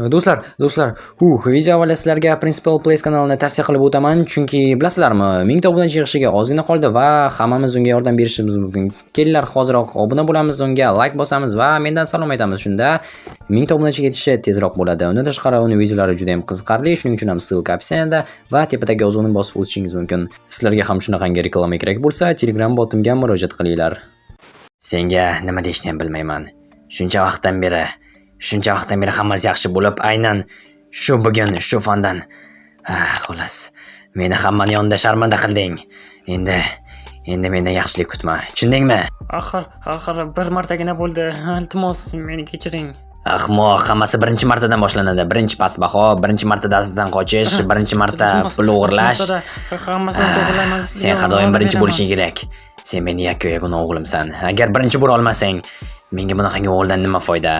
Do'stlar, video avvalo sizlarga Principal Place kanalini tavsiya qilib o'taman, chunki bilasizlarmi, 1000 ta obunachi yig'ishiga ozgina qoldi va hammamiz unga yordam berishimiz mumkin. Kelinglar, hozirroq obuna bo'lamiz, unga like bosamiz va mendan salom aytamiz. Shunda 1000 ta obunachiga yetishi tezroq bo'ladi. Undan tashqari uning videolari juda ham qiziqarli, shuning uchun ham ссылка opsiyada va tepadagi yozuvni bosib o'tishingiz mumkin. Sizlarga ham shunaqangi reklama kerak bo'lsa, Telegram botimga murojaat qilinglar. Senga nima deyishni ham bilmayman. Shuncha vaqtdan beri hammasi yaxshi bo'lib, aynan bugun shu fondan. Xolos, meni hammaning yonida sharmanda qilding. Endi mendan yaxshilik kutma. Tushundingmi? Axir bir martagina bo'ldi. Iltimos, meni kechiring. Ahmoq, hammasi birinchi martadan boshlanadi. Birinchi pastbaho, birinchi marta darsdan qochish, birinchi marta pul o'g'irlash. Hammasini to'g'rilayman. Sen har doim birinchi bo'lishing kerak. Sen meni yakka-yagona o'g'limsan. Agar birinchi bo'la olmasang, menga bunaqangi o'g'ildan nima foyda?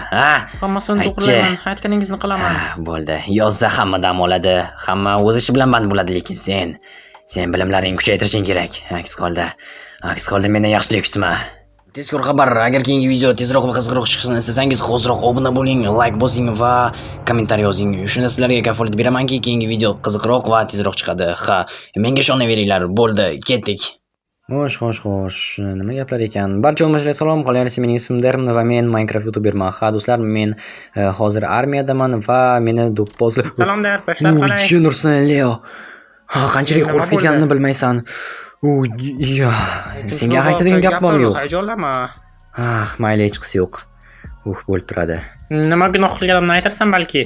Hammasini to'g'rilayman. Aytganingizni qilaman. Bo'ldi. Yozda hamma dam oladi. Hamma o'z ishi bilan band bo'ladi, lekin sen bilimlaringni kuchaytirishing kerak. Aks holda mendan yaxshilik kutma. Tezkor xabar, agar keyingi video tezroq va qiziqroq chiqishini istasangiz, hozirroq obuna bo'ling, like bosing va kommentariy yozing. Shunda sizlarga kafolat beramanki, keyingi video qiziqroq va tezroq chiqadi. Menga ishonaveringlar. Bo'ldi, ketdik. Xo'sh, nima gaplar ekan? Barcha o'zimizga salom, qolaversa mening ismim Derm va men Minecraft youtuberman. Do'stlar, men hozir armiyadaman va meni do'ppoz. Salom der, bashlar qalay? Nursan Leo. Qanchalik qo'rqib ketganimni bilmaysan. Senga aytadigan gap bormi yo'q? Hayajonlama. Mayli, hech qisi yo'q. Bo'lib turadi. Nima gunoh qilganimni aytarsan balki?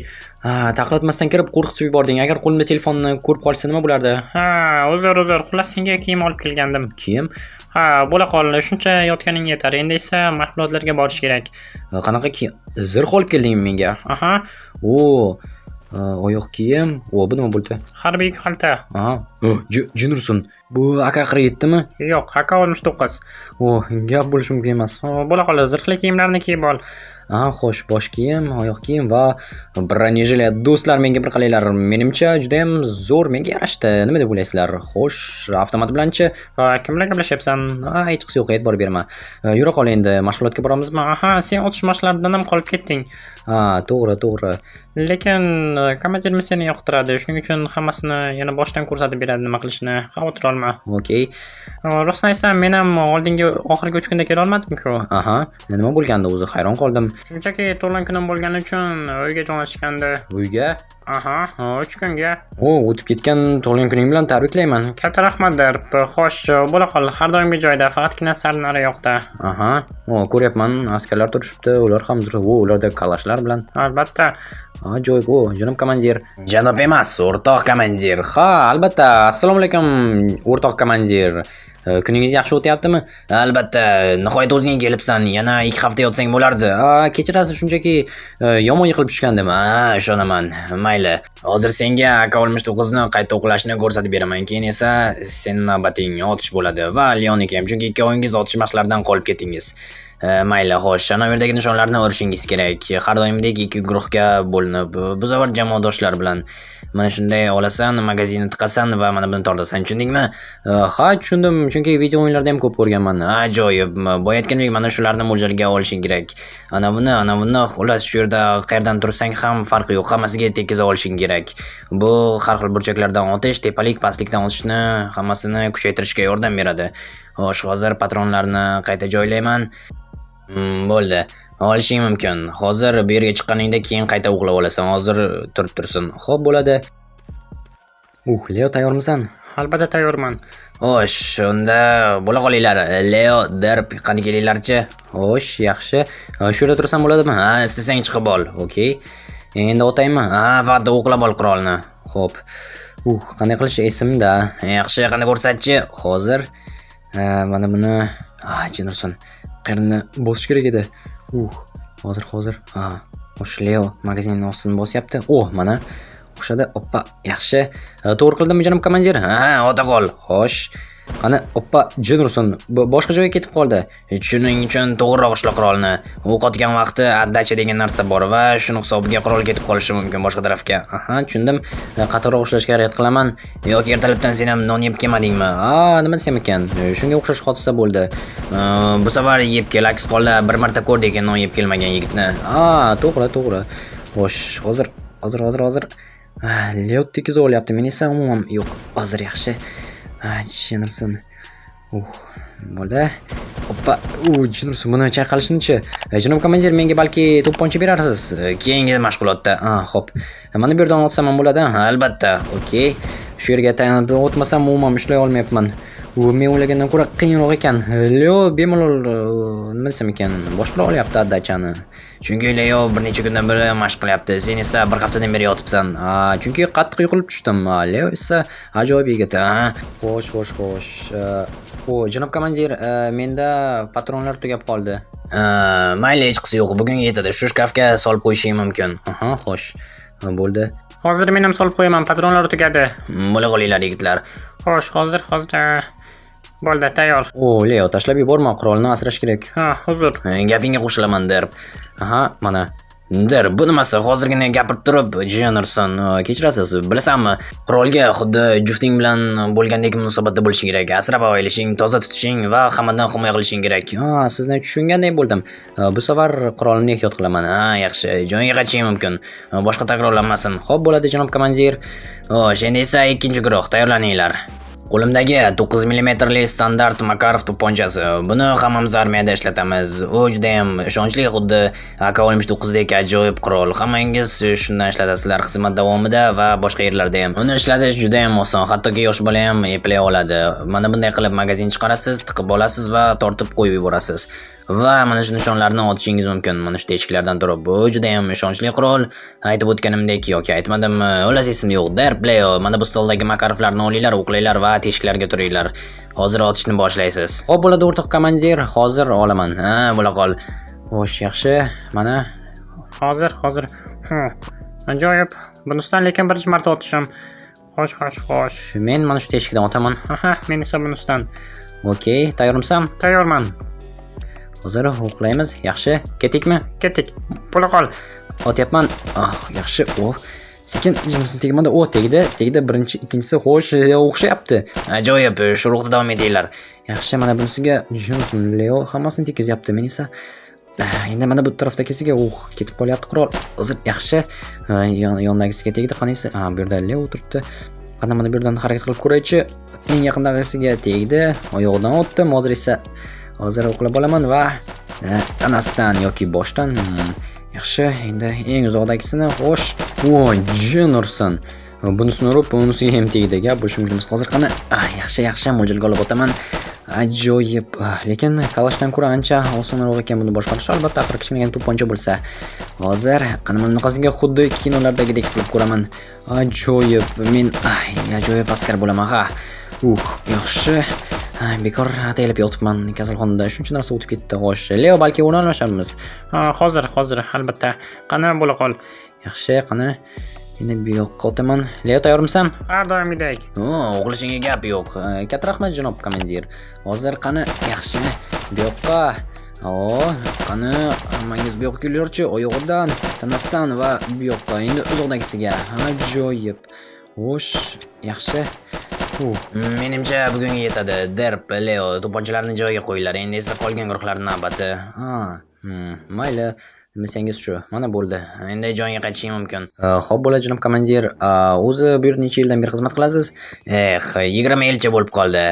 Taqlatmasdan kirib qo'rqitib yubording. Agar qo'limda telefonni ko'rib qolsa nima bo'lardi? Uzr. Xullas, senga kiyim olib kelgandim. Kiyim? Bo'la qoldi. Shuncha yotganing yetar. Endi esa mashg'ulotlarga borish kerak. Qanaqa kiyim? Zirh olib keldingmi menga? Oyoq kiyim. Bu nima bo'ldi? Harbiy xalta. Jinursun. Bu AK-47mi? Yo'q, AK-69. Gap bo'lishi mumkin emas. Bo'la qoldi. Zirhli kiyimlarni kiyib ol. Xo'sh, bosh kiyim, oyoq kiyim va bronежилет. Do'stlar, menga bir qalanglar. Menimcha juda ham zo'r, menga yarashdi. Nima deb o'ylaysizlar? Xo'sh, avtomat bilan-chi? Kim bilan gaplashyapsan? Hech qisi yo'q, e'tibor berma. Yura qol endi, mashg'ulotga boramizmi? Sen otish mashqlaridan ham qolib ketding. To'g'ri. Lekin komandirimiz seni yoqtiradi. Shuning uchun hammasini yana boshdan ko'rsatib beradi nima qilishni. Xavotir olma. Okey. Rostini aytsam, men ham oxirgi 3 kunda kela olmadim-ku. Nima bo'lgandi o'zi? Hayron qoldim. Shunchaki tug'ilgan kunim bo'lgani uchun uyga jo'nashgandi. Uyga? 3 kunga. O'tib ketgan tug'ilgan kuning bilan tabriklayman. Katta rahmat der. Xo'sh, bo'la qol, har doimgi joyda, faqatgina sal nariyoqda. Ko'ryapman, askarlar turishibdi, ular ham ularda kalashlar bilan. Albatta. Ajoyib, janob komandir. Janob emas, o'rtoq komandir. Albatta. Assalomu alaykum, o'rtoq komandir. Kuningiz yaxshi o'tyaptimi? Albatta, nihoyat o'zingga kelibsan. Yana 2 hafta yotsang bo'lardi. Kechirasiz, shunchaki yomon yiqilib tushgandim. Ishonaman. Mayli. Hozir senga AK-69 ni qayta o'qlashni ko'rsatib beraman. Keyin esa sen navbating otish bo'ladi va Leoniki ham, chunki ikkovingiz otish mashqlaridan qolib ketdingiz. Mayli, xo'sh, ana bu yerdagi nishonlarni o'rishingiz kerak. Har doimdek 2 guruhga bo'linib, bu safar jamoadoshlar bilan. Mana shunday olasan, magazinni tiqasan va mana buni tortasan, tushundingmi? Tushundim, chunki video o'yinlarda ham ko'p ko'rganman. Ajoyib. Boya aytgandek, mana shularni mo'ljalga olishing kerak. Ana buni, xullas shu yerda qayerdan tursang ham farqi yo'q, hammasiga tekkiza olishing kerak. Bu har xil burchaklardan otish, tepalik, pastlikdan otishni hammasini kuchaytirishga yordam beradi. Xo'sh, hozir patronlarni qayta joylayman. Bo'ldi. Olishing mumkin. Hozir bu yerga chiqqaningda keyin qayta o'qlab olasan. Hozir turib tursin. Xo'p, bo'ladi. Leo, tayyormisan? Albatta tayyorman. Xo'sh, unda bo'la qolinglar. Leo, Derp, qani kelinglarchi. Xo'sh, yaxshi. Shu yerda tursam bo'ladimi? Istasang chiqib ol. Okey. Endi o'taymi? Faqat o'qlab ol qurolni. Xo'p. Qanday qilish esimda. Yaxshi, qani ko'rsatchi. Hozir mana buni Jinurson qayerni bosish kerak edi. Hozir. O'sha Leo magazinning ostini bosyapti. Mana o'xshadi. Oppa, yaxshi. To'g'ri qildimmi, janob komandir? Ota qol. Xo'sh. Qani, oppa, Jinurson boshqa joyga ketib qoldi. Shuning uchun to'g'riroq ishla qurolni. O'q otgan vaqti addacha degan narsa bor va shuni hisobiga qurol ketib qolishi mumkin boshqa tarafga. Tushundim. Qatorroq ishlashga harakat qilaman. Yoki ertalabdan sen ham non yeb kelmadingmi? Nima desam ekan? Shunga o'xshash hodisa bo'ldi. Bu safar yeb kel, aks holda bir marta ko'rdik non yeb kelmagan yigitni. To'g'ri. Xo'sh, hozir hozir. Leo tekis olyapti. Men esa umuman yo'q. Hozir yaxshi. Tushunarsan. Bo'ldi. Hoppa. Tushunarsan. Buni chayqalishini-chi. Janob komandir, menga balki to'pponcha berarsiz keyingi mashg'ulotda. Xo'p. Mana bu yerdan o'tsam ham bo'ladi. Albatta. Okey. Shu yerga tayanib o'tmasam umuman ishlay olmayapman. Men o'ylagandan ko'ra qiyinroq ekan. Leo bemalol nima desam ekan, boshqara olyapti addachani. Chunki Leo bir necha kundan beri mashq qilyapti. Sen esa bir haftadan beri yotibsan. Chunki qattiq yiqilib tushdim. Leo esa ajoyib yigit. Xo'sh. Janob komandir, menda patronlar tugab qoldi. Mayli, hech qisi yo'q. Bugun yetadi. Shu shkafga solib qo'yishim mumkin. Xo'sh. Bo'ldi. Hozir men ham solib qo'yaman, patronlar tugadi. Bo'la qolinglar yigitlar. Xo'sh, hozir bo'ldi, tayyor. Leo, tashlab yuborma, qurolni asrash kerak. Huzur. Gapingga qo'shilaman der. Mana. Der, bu nimasi? Hozirgina gapirib turib, Jennerson, kechirasiz. Bilasanmi, qurolga xuddi jufting bilan bo'lgandek munosabatda bo'lishing kerak. Asrab avayilishing, toza tutishing va hammadan himoya qilishing kerak. Sizni tushungandek bo'ldim. Bu safar qurolimni ehtiyot qilaman. Yaxshi, joyiga qaytishing mumkin. Boshqa takrorlanmasin. Xo'p, bo'ladi, janob komandir. Endi esa ikkinchi guruh, tayyorlaninglar. Qo'limdagi 9 mm standart Makarov to'pponchasi. Buni hammamiz armiyada ishlatamiz. U juda ham ishonchli, xuddi AK-59 dek ajoyib qurol. Hammangiz shundan ishlatasizlar xizmat davomida va boshqa yerlarda ham. Uni ishlatish juda ham oson, hattoki yosh bola ham eplay oladi. Mana bunday qilib magazin chiqarasiz, tiqib olasiz va tortib qo'yib yuborasiz. Va mana shu nishonlarni otishingiz mumkin. Mana shu teshiklardan turib. Bu juda ham ishonchli qurol. Aytib o'tganimdek yoki aytmadimmi? O'las esimda yo'q. Derpleo, mana bu stoldagi Makarovlarni olinglar, o'qlanglar va teshiklarga turinglar. Hozir otishni boshlaysiz. Xo'p, bo'ladi o'rtoq komandir, hozir olaman. Bo'la qol. Xo'sh, yaxshi. Mana hozir. Ajoyib. Bunisidan lekin birinchi marta otishim. Xo'sh. Men mana shu teshikdan otaman. Men esa bunisidan. Okey, tayyormisan? Tayyorman. Hozir o'qlaymiz. Yaxshi, ketdikmi? Ketdik. Bo'la qol. Otyapman. Yaxshi. Sekin jinsin tegmadi. Tegdi. Birinchi, ikkinchisi xo'sh, o'xshayapti. Ajoyib. Shu ruhda davom etinglar. Yaxshi, mana bunisiga jinsin Leo hammasini tekizyapti. Men esa endi mana bu tarafdagisiga ketib qolyapti qurol. Hozir yaxshi. Yondagisiga tegdi. Qanisi? Bu yerda Leo o'tiribdi. Qana mana bu yerdan harakat qilib ko'raychi. Eng yaqindagisiga tegdi. Oyog'idan o'tdim. Hozir o'qlab olaman va tanasidan yoki boshdan. Yaxshi, endi eng uzoqdagisini xo'sh. Jennerson. Bunisini urib, bunisiga ham tegdi. Gap bu shunimiz hozir qani. Yaxshi, mo'ljalga olib o'taman. Ajoyib. Lekin kalashdan ko'ra ancha osonroq ekan buni boshqarish. Albatta, axir kichkina to'pponcha bo'lsa. Hozir qani bunaqasiga xuddi kinolardagidek qilib ko'raman. Ajoyib. Men ajoyib askar bo'laman. Yaxshi. Bekor ataylab yotibman kasalxonada. Shuncha narsa o'tib ketdi. Xo'sh, Leo, balki o'rin almasharmiz. Hozir, albatta. Qani bo'la qol. Yaxshi, qani. Endi bu yoqqa o'taman. Leo, tayyormisan? Doimgidek. O'g'lishingga gap yo'q. Katta rahmat, janob komandir. Hozir qani. Yaxshi. Bu yoqqa. Qani, hammangiz bu yoqqa kelinglarchi, oyog'idan, tanasidan va bu yoqqa. Endi uzoqdagisiga. Ajoyib. Xo'sh, yaxshi. Menimcha bugun yetadi. Derp, Leo, to'pponchalarni joyiga qo'yinglar. Endi esa qolgan guruhlarning navbati. Mayli, desangiz shu. Mana bo'ldi. Endi joyiga qaytishing mumkin. Xo'p, bo'ladi, janob komandir. O'zi bu yerda necha yildan beri xizmat qilasiz? 20 yilcha bo'lib qoldi.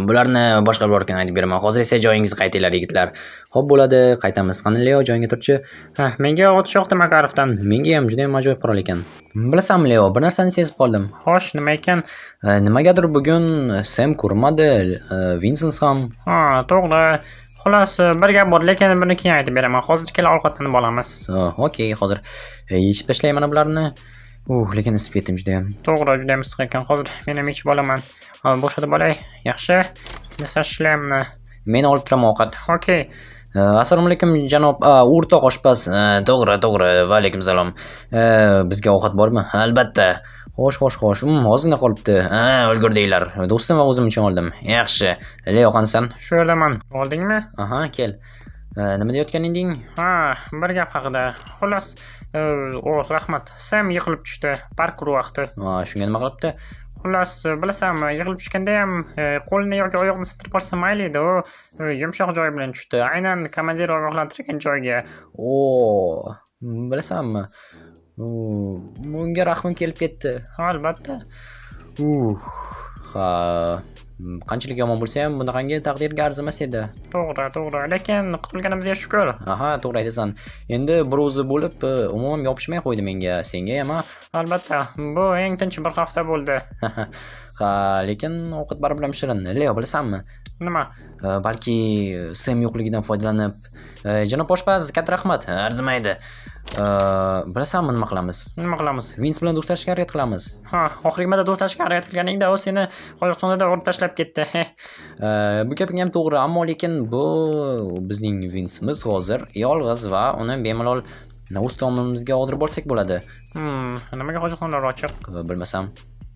Bularni boshqarib borgan aytib beraman. Hozir esa joyingizga qaytinglar, yigitlar. Xo'p, bo'ladi, qaytamiz. Qani Leo, joyingga turchi. Menga otish yoqdi Makarovdan. Menga ham juda ham ajoyib qurol ekan. Bilasanmi Leo, bir narsani sezib qoldim. Xo'sh, nima ekan? Nimagadir bugun Sam ko'rmadi, Vincent ham. To'g'ri. Xullas, bir gap bor, lekin buni keyin aytib beraman. Hozir kela ovqatlanib olamiz. Okey, hozir yechib tashlayman mana bularni. Lekin isib ketdim juda ham. To'g'ri, juda ham issiq ekan. Hozir men ham yechib olaman. Bo'shatib olay. Yaxshi. Shashlamni. Men olib turaman ovqat. Okey. Assalomu alaykum janob o'rtoq oshpaz. To'g'ri. Va alaykum salom. Bizga ovqat bormi? Albatta. Xo'sh. Ozgina qolibdi. Ulgurdinglar. Do'stim va o'zim uchun oldim. Yaxshi. Leo, qansan? Shu yerdaman. Oldingmi? Kel. Nima deyotgan eding? Bir gap haqida. Xullas, rahmat. Sam yiqilib tushdi. Parkour vaqti. Shunga nima qilibdi? Xullas, bilasanmi, yiqilib tushganda ham qo'lini yoki oyoqni sindirib olsa mayli edi. U yumshoq joy bilan tushdi. Aynan komandir ogohlantirgan joyga. Bilasanmi? Bunga rahmim kelib ketdi. Albatta. Ha, qanchalik yomon bo'lsa ham bunaqangi taqdirga arzimas edi. To'g'ri, lekin qutulganimizga shukr. Aha, to'g'ri aytasan. Endi bir o'zi bo'lib, umuman yopishmay qo'ydi menga, senga ham. Albatta, bu eng tinch bir hafta bo'ldi. Ha, lekin ovqat baribir ham shirin. Leo, bilasanmi? Nima? Balki Sam yo'qligidan foydalanib, janob oshpaz, katta rahmat, arzimaydi. Bilasanmi nima qilamiz? Nima qilamiz? Vince bilan do'stlashishga harakat qilamiz. Ha, oxirgi marta do'stlashishga harakat qilganingda u seni qo'riqxonada urib tashlab ketdi. Bu gaping ham to'g'ri, ammo lekin bu bizning Vince'miz hozir yolg'iz va uni bemalol o'z tomonimizga oldirib olsak bo'ladi. Nimaga hojatxonalar ochiq? Bilmasam,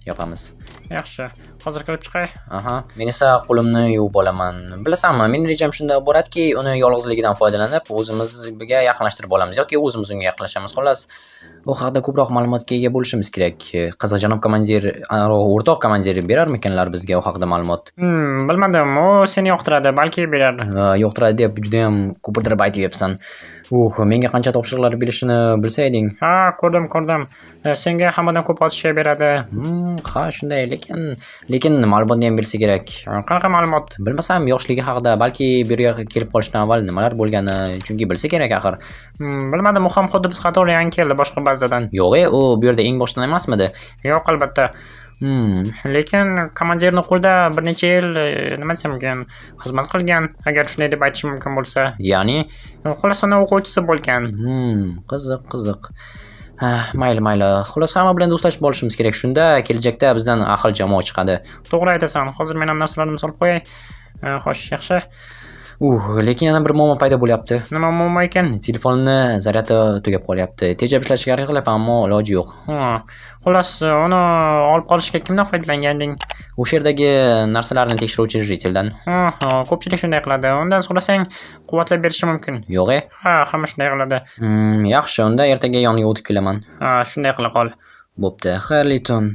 yopamiz. Yaxshi, hozir kirib chiqay. Aha, men esa qo'limni yuvib olaman. Bilasanmi, mening rejam shunday iboratki, uni yolg'izligidan foydalanib, o'zimizga yaqinlashtirib olamiz yoki o'zimiz unga yaqinlashamiz. Xullas, bu haqida ko'proq ma'lumotga ega bo'lishimiz kerak. Qiziq, janob komandir, o'rtoq komandir berarmikanlar bizga u haqida ma'lumot? Bilmadim, u seni yoqtiradi, balki berar. Yoqtiradi deb juda ham ko'pirtirib aytib yapsan. Menga qancha topshiriqlar berishini bilsa eding. Ha, ko'rdim. Senga hammadan ko'p osish beradi. Ha, shunday, lekin ma'lumotni ham bilsa kerak. Qanaqa ma'lumot? Bilmasam, yoshligi haqida, balki bu yerga kelib qolishdan avval nimalar bo'lgani, chunki bilsa kerak axir. Bilmadim, u ham xuddi biz qatori yangi keldi boshqa bazadan. Yo'q, u bu yerda eng boshdan emasmidi? Yo'q, albatta. Lekin komandirning qo'lida bir necha yil nima desam ekan, xizmat qilgan, agar shunday deb aytishim mumkin bo'lsa. Ya'ni, xullas uni o'quvchisi bo'lgan. Qiziq. Mayli. Xullas, hamma bilan do'stlashib olishimiz kerak. Shunda kelajakda bizdan ahil jamoa chiqadi. To'g'ri aytasan. Hozir men ham narsalarni solib qo'yay. Xo'sh, yaxshi. Lekin yana bir muammo paydo bo'lyapti. Nima muammo ekan? Telefonni zaryadi tugab qolyapti. Tejab ishlashga harakat qilyapman, ammo iloji yo'q. Xullas, uni olib qolishga kimdan foydalanganding? O'sha yerdagi narsalarni tekshiruvchi riteldan. Ko'pchilik shunday qiladi. Undan so'rasang, quvvatlab berishi mumkin. Yo'q-e? Ha, hamma shunday qiladi. Yaxshi, unda ertaga yoniga o'tib kelaman. Shunday qila qol. Bo'pti. Xayrli tun.